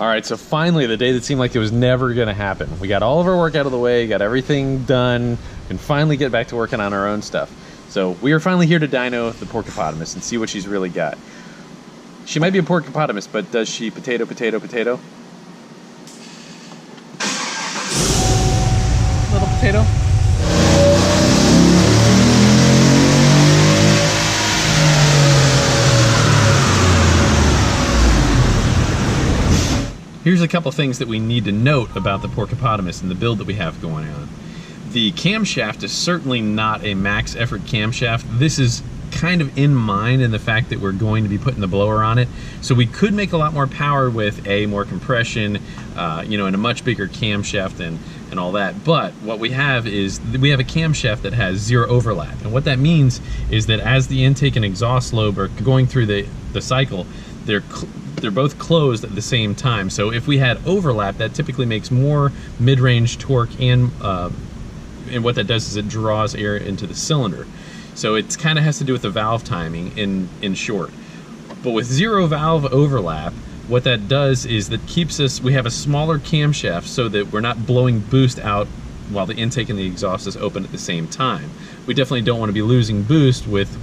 All right, so finally, the day that seemed like it was never gonna happen. We got all of our work out of the way, got everything done, and finally get back to working on our own stuff. So we are finally here to dyno the Porkapotamus and see what she's really got. She might be a Porkapotamus, but does she potato, potato, potato? Little potato? Here's a couple things that we need to note about the Porkapotamus and the build that we have going on. The camshaft is certainly not a max effort camshaft. This is kind of in mind in the fact that we're going to be putting the blower on it. So we could make a lot more power with more compression, you know, and a much bigger camshaft and all that. But what we have is, we have a camshaft that has zero overlap. And what that means is that as the intake and exhaust lobe are going through the cycle, they're both closed at the same time. So if we had overlap, that typically makes more mid-range torque, and what that does is it draws air into the cylinder. So it kind of has to do with the valve timing in short. But with zero valve overlap, what that does is that keeps us, we have a smaller camshaft so that we're not blowing boost out while the intake and the exhaust is open at the same time. We definitely don't want to be losing boost with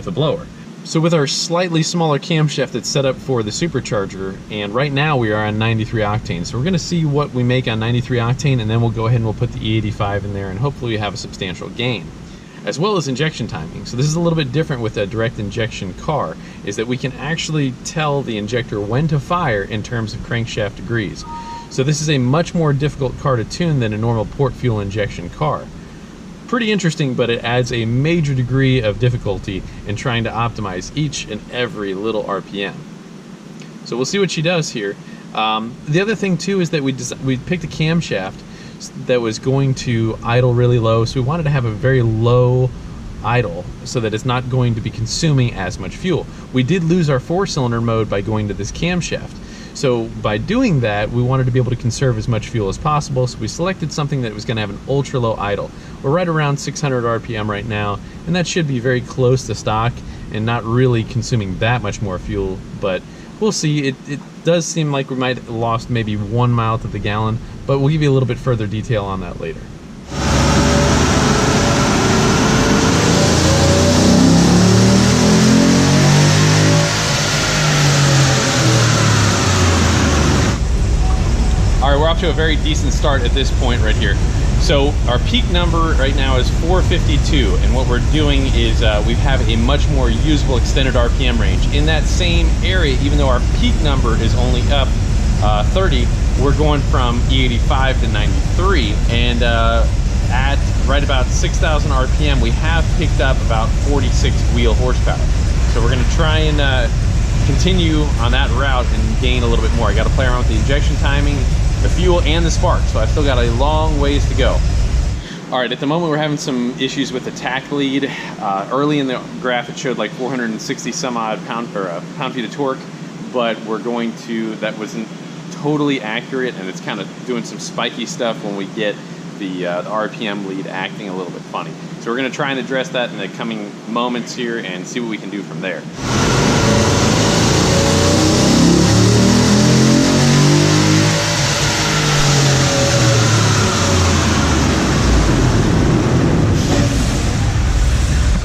a blower. So with our slightly smaller camshaft that's set up for the supercharger, and right now we are on 93 octane. So we're gonna see what we make on 93 octane, and then we'll go ahead and we'll put the E85 in there, and hopefully we have a substantial gain. As well as injection timing. So this is a little bit different with a direct injection car, is that we can actually tell the injector when to fire in terms of crankshaft degrees. So this is a much more difficult car to tune than a normal port fuel injection car. Pretty interesting, but it adds a major degree of difficulty in trying to optimize each and every little RPM. So we'll see what she does here. The other thing too is that we picked a camshaft that was going to idle really low, so we wanted to have a very low idle so that it's not going to be consuming as much fuel. We did lose our 4-cylinder mode by going to this camshaft. So by doing that, we wanted to be able to conserve as much fuel as possible, so we selected something that was going to have an ultra low idle. We're right around 600 RPM right now, and that should be very close to stock and not really consuming that much more fuel, but we'll see. It does seem like we might have lost maybe 1 mile to the gallon, but we'll give you a little bit further detail on that later. All right, we're off to a very decent start at this point right here. So our peak number right now is 452, and what we're doing is we have a much more usable extended RPM range. In that same area, even though our peak number is only up 30, we're going from E85 to 93, and at right about 6,000 RPM, we have picked up about 46 wheel horsepower. So we're gonna try and continue on that route and gain a little bit more. I gotta play around with the injection timing, the fuel, and the spark, so I've still got a long ways to go. All right, at the moment we're having some issues with the tach lead. Early in the graph it showed like 460 some odd pound-feet of torque, but we're going to, that wasn't totally accurate, and it's kind of doing some spiky stuff when we get the RPM lead acting a little bit funny. So we're gonna try and address that in the coming moments here and see what we can do from there.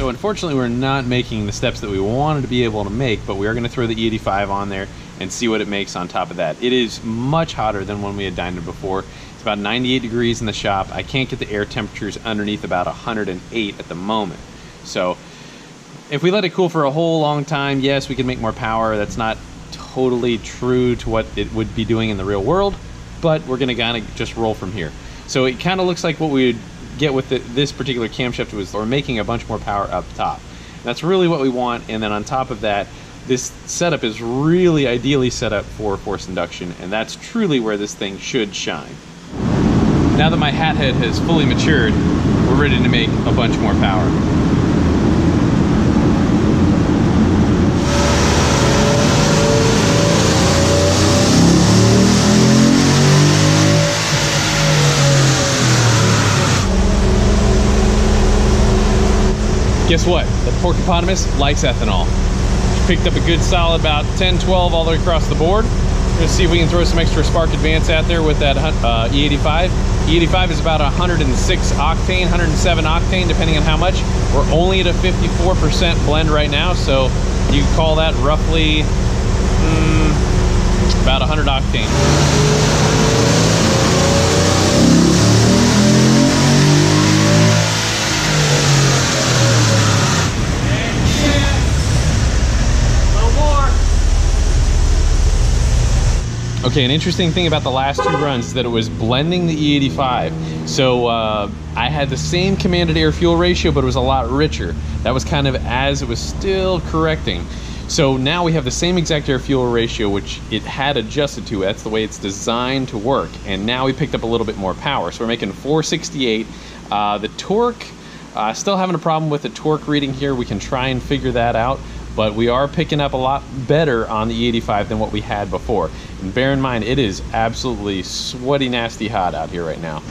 Unfortunately, we're not making the steps that we wanted to be able to make, but we are going to throw the E85 on there and see what it makes on top of that. It is much hotter than when we had dynoed before. It's about 98 degrees in the shop. I can't get the air temperatures underneath about 108 at the moment. So if we let it cool for a whole long time, yes, we can make more power. That's not totally true to what it would be doing in the real world, but we're going to kind of just roll from here. So it kind of looks like what we would get with this particular camshaft was we're making a bunch more power up top. That's really what we want, and then on top of that, this setup is really ideally set up for forced induction, and that's truly where this thing should shine. Now that my hat head has fully matured, we're ready to make a bunch more power. Guess what? The Porkapotamus likes ethanol. She picked up a good solid about 10, 12 all the way across the board, Let's see if we can throw some extra spark advance out there with that E85. E85 is about 106 octane, 107 octane, depending on how much. We're only at a 54% blend right now, so you can call that roughly about 100 octane. Okay, an interesting thing about the last two runs is that it was blending the E85. So I had the same commanded air fuel ratio, but it was a lot richer. That was kind of as it was still correcting. So now we have the same exact air fuel ratio, which it had adjusted to. That's the way it's designed to work. And now we picked up a little bit more power. So we're making 468. The torque, still having a problem with the torque reading here. We can try and figure that out. But we are picking up a lot better on the E85 than what we had before. And bear in mind, it is absolutely sweaty, nasty hot out here right now.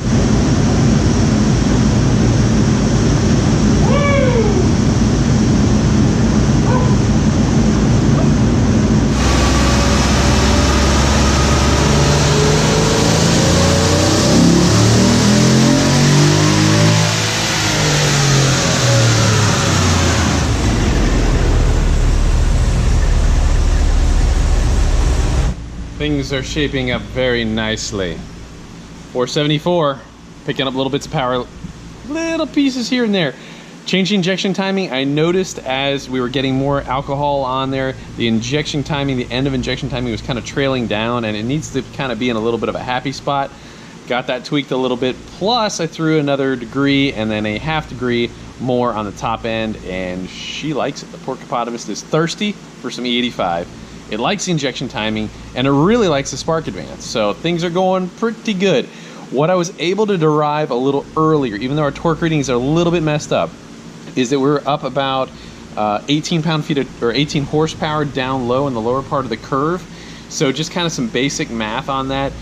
Things are shaping up very nicely. 474, picking up little bits of power, little pieces here and there. Changing injection timing, I noticed as we were getting more alcohol on there, the injection timing, the end of injection timing was kind of trailing down, and it needs to kind of be in a little bit of a happy spot. Got that tweaked a little bit, plus I threw another degree and then a ½ degree more on the top end, and she likes it. The Porkapotamus is thirsty for some E85. It likes the injection timing, and it really likes the spark advance. So things are going pretty good. What I was able to derive a little earlier, even though our torque readings are a little bit messed up, is that we're up about 18 pound-feet or 18 horsepower down low in the lower part of the curve. So just kind of some basic math on that.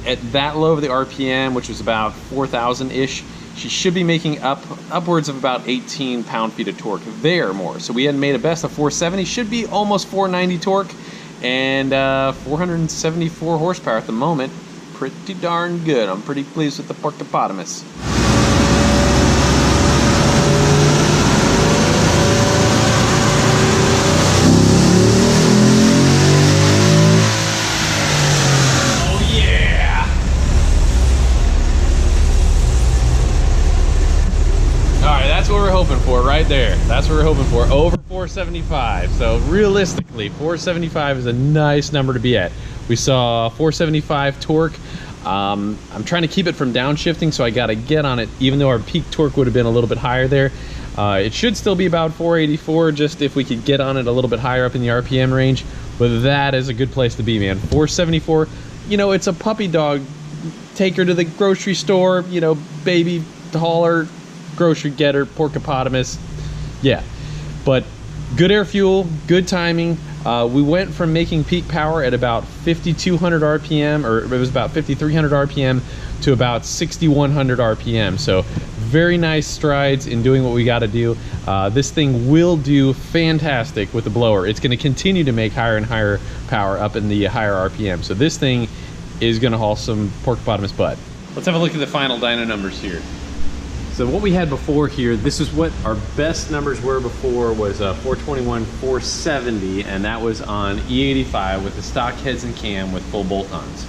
At that low of the RPM, which was about 4,000-ish, she should be making upwards of about 18 pound-feet of torque there more. So we had made a best of 470, should be almost 490 torque, and 474 horsepower at the moment. Pretty darn good. I'm pretty pleased with the Porkapotamus. That's what we're hoping for right there. That's what we're hoping for. Over 475. So realistically, 475 is a nice number to be at. We saw 475 torque. I'm trying to keep it from downshifting, so I got to get on it, even though our peak torque would have been a little bit higher there. It should still be about 484, just if we could get on it a little bit higher up in the RPM range. But that is a good place to be, man. 474, you know, it's a puppy dog. Take her to the grocery store, you know, baby hauler, grocery getter, Porkapotamus. Yeah, but good air fuel, good timing. We went from making peak power at about 5,200 RPM, or it was about 5,300 RPM, to about 6,100 RPM. So very nice strides in doing what we got to do. This thing will do fantastic with the blower. It's going to continue to make higher and higher power up in the higher RPM. So this thing is going to haul some Porkapotamus butt. Let's have a look at the final dyno numbers here. So what we had before here, this is what our best numbers were before, was 421, 470, and that was on E85 with the stock heads and cam with full bolt-ons.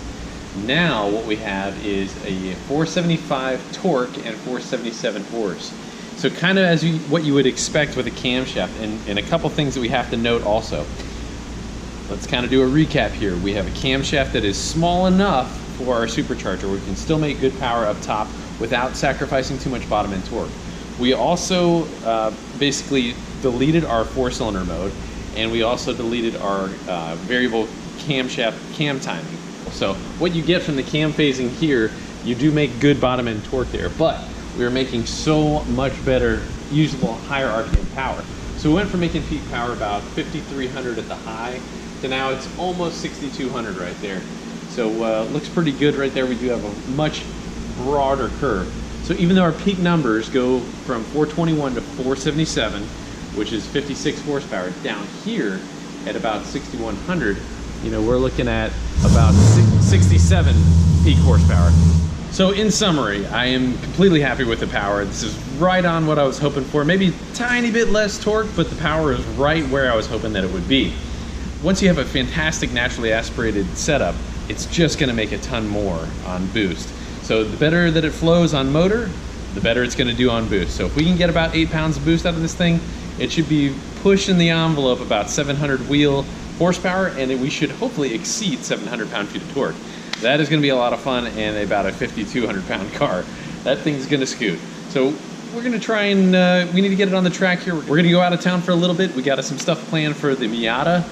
Now what we have is a 475 torque and 477 horse. So kind of as what you would expect with a camshaft, and a couple things that we have to note also. Let's kind of do a recap here. We have a camshaft that is small enough for our supercharger where we can still make good power up top without sacrificing too much bottom end torque. We also basically deleted our 4-cylinder mode, and we also deleted our variable camshaft cam timing. So what you get from the cam phasing here, you do make good bottom end torque there, but we are making so much better usable higher RPM power. So we went from making peak power about 5,300 at the high to now it's almost 6,200 right there. So looks pretty good right there. We do have a much broader curve. So even though our peak numbers go from 421 to 477, which is 56 horsepower, down here at about 6,100, you know, we're looking at about 67 peak horsepower. So in summary, I am completely happy with the power. This is right on what I was hoping for. Maybe a tiny bit less torque, but the power is right where I was hoping that it would be. Once you have a fantastic naturally aspirated setup, it's just gonna make a ton more on boost. So the better that it flows on motor, the better it's gonna do on boost. So if we can get about 8 pounds of boost out of this thing, it should be pushing the envelope about 700 wheel horsepower, and we should hopefully exceed 700 pound-feet of torque. That is gonna be a lot of fun and about a 5,200 pound car. That thing's gonna scoot. So we're gonna try and, we need to get it on the track here. We're gonna go out of town for a little bit. We got some stuff planned for the Miata.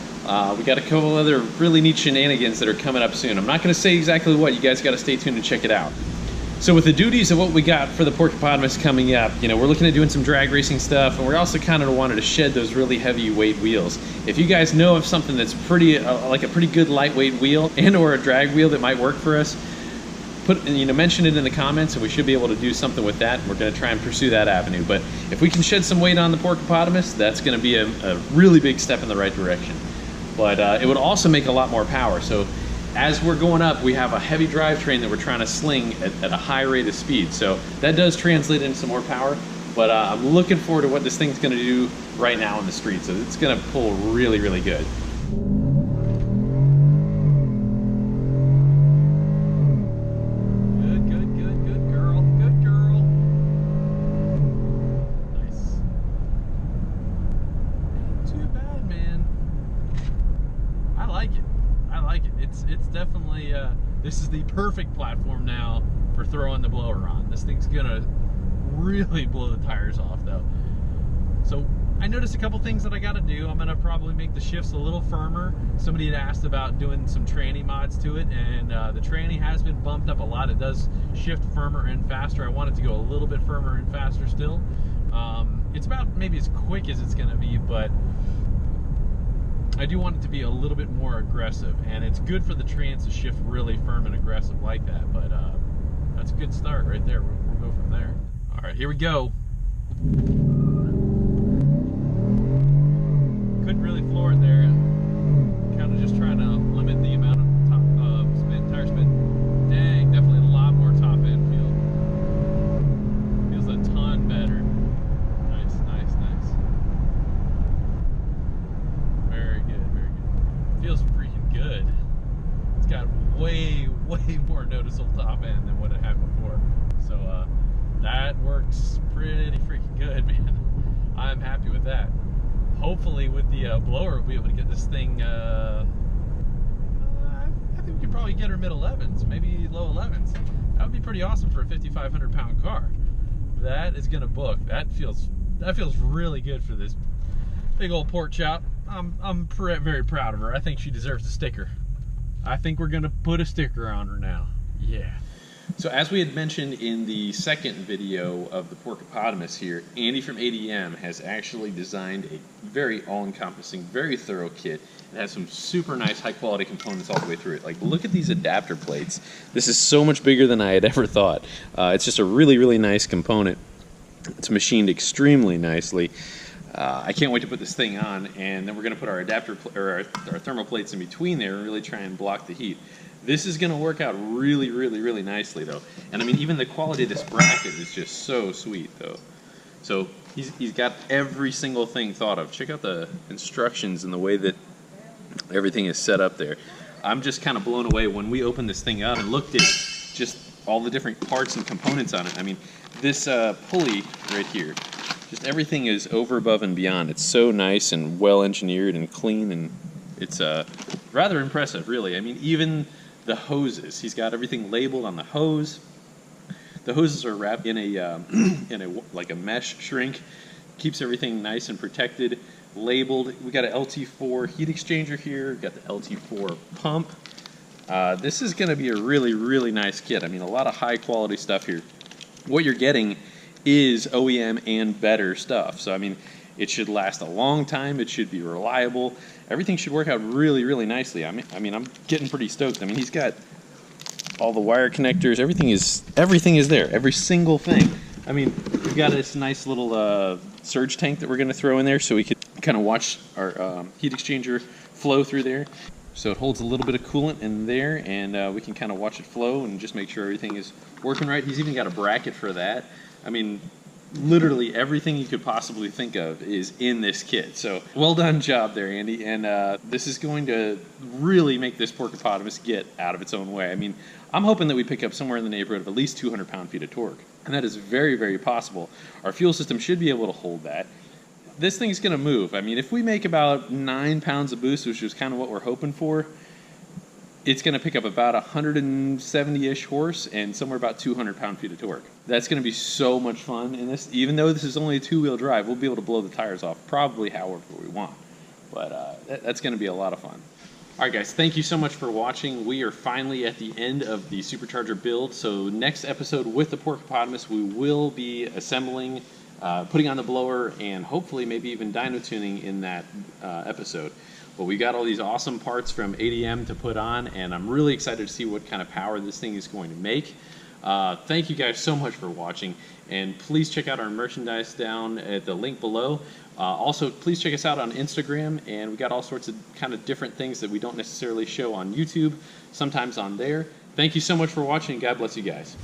We got a couple other really neat shenanigans that are coming up soon. I'm not gonna say exactly what, you guys gotta stay tuned and check it out. So with the duties of what we got for the Porkapotamus coming up, you know, we're looking at doing some drag racing stuff, and we're also kind of wanted to shed those really heavyweight wheels. If you guys know of something that's pretty, like a pretty good lightweight wheel and or a drag wheel that might work for us, mention it in the comments, and we should be able to do something with that. We're going to try and pursue that avenue. But if we can shed some weight on the Porkapotamus, that's going to be a really big step in the right direction. But it would also make a lot more power. So as we're going up, we have a heavy drivetrain that we're trying to sling at a high rate of speed. So that does translate into some more power, but I'm looking forward to what this thing's gonna do right now in the street. So it's gonna pull really, really good. Good, good, good, good girl, good girl. Nice. Ain't too bad, man. I like it. I like it. It's definitely, this is the perfect platform now for throwing the blower on. This thing's gonna really blow the tires off though. So I noticed a couple things that I gotta do. I'm gonna probably make the shifts a little firmer. Somebody had asked about doing some tranny mods to it, and the tranny has been bumped up a lot. It does shift firmer and faster. I want it to go a little bit firmer and faster still. It's about maybe as quick as it's gonna be, but I do want it to be a little bit more aggressive, and it's good for the trans to shift really firm and aggressive like that, but that's a good start right there. We'll go from there. All right, here we go. Couldn't really floor it there. Kind of just trying to limit the amount of tire spin. Dang, definitely a lot more top end feel. Feels a ton better. Nice, nice, nice. Very good, very good. Feels freaking good. It's got way, way more noticeable top end than what it had before. So that works pretty freaking good, man. I'm happy with that. Hopefully with the blower, we'll be able to get this thing, I think we could probably get her mid-11s, maybe low 11s. That would be pretty awesome for a 5,500 pound car. That is gonna book. That feels really good for this big old pork chop. I'm very proud of her. I think she deserves a sticker. I think we're gonna put a sticker on her now. Yeah. So as we had mentioned in the second video of the Porkapotamus here, Andy from ADM has actually designed a very all-encompassing, very thorough kit. It has some super nice high-quality components all the way through it. Like, look at these adapter plates. This is so much bigger than I had ever thought. It's just a really, really nice component. It's machined extremely nicely. I can't wait to put this thing on, and then we're going to put our adapter or our thermal plates in between there and really try and block the heat. This is going to work out really, really, really nicely, though. And I mean, even the quality of this bracket is just so sweet, though. So he's got every single thing thought of. Check out the instructions and the way that everything is set up there. I'm just kind of blown away when we opened this thing up and looked at just all the different parts and components on it. I mean, this pulley right here, just everything is over, above, and beyond. It's so nice and well engineered and clean, and it's rather impressive, really. I mean, even the hoses, he's got everything labeled on the hose. The hoses are wrapped in a like a mesh shrink, keeps everything nice and protected, labeled. We got an LT4 heat exchanger here. We've got the LT4 pump. This is going to be a really, really nice kit. I mean, a lot of high quality stuff here. What you're getting is OEM and better stuff. So I mean, it should last a long time. It should be reliable. Everything should work out really, really nicely. I mean, I'm getting pretty stoked. I mean, he's got all the wire connectors. Everything is there. Every single thing. I mean, we've got this nice little surge tank that we're going to throw in there so we could kind of watch our heat exchanger flow through there. So it holds a little bit of coolant in there, and we can kind of watch it flow and just make sure everything is working right. He's even got a bracket for that. I mean, literally everything you could possibly think of is in this kit. So well done job there, Andy. And this is going to really make this Porkapotamus get out of its own way. I mean, I'm hoping that we pick up somewhere in the neighborhood of at least 200 pound-feet of torque. And that is very, very possible. Our fuel system should be able to hold that. This thing's going to move. I mean, if we make about 9 pounds of boost, which is kind of what we're hoping for, it's going to pick up about 170-ish horse and somewhere about 200 pound-feet of torque. That's going to be so much fun in this. Even though this is only a two-wheel drive, we'll be able to blow the tires off probably however we want. But that's going to be a lot of fun. All right, guys, thank you so much for watching. We are finally at the end of the Supercharger build. So next episode with the Porkapotamus, we will be assembling, putting on the blower, and hopefully maybe even dyno tuning in that episode. But we got all these awesome parts from ADM to put on, and I'm really excited to see what kind of power this thing is going to make. Thank you guys so much for watching, and please check out our merchandise down at the link below. Also, please check us out on Instagram, and we got all sorts of kind of different things that we don't necessarily show on YouTube, sometimes on there. Thank you so much for watching. God bless you guys.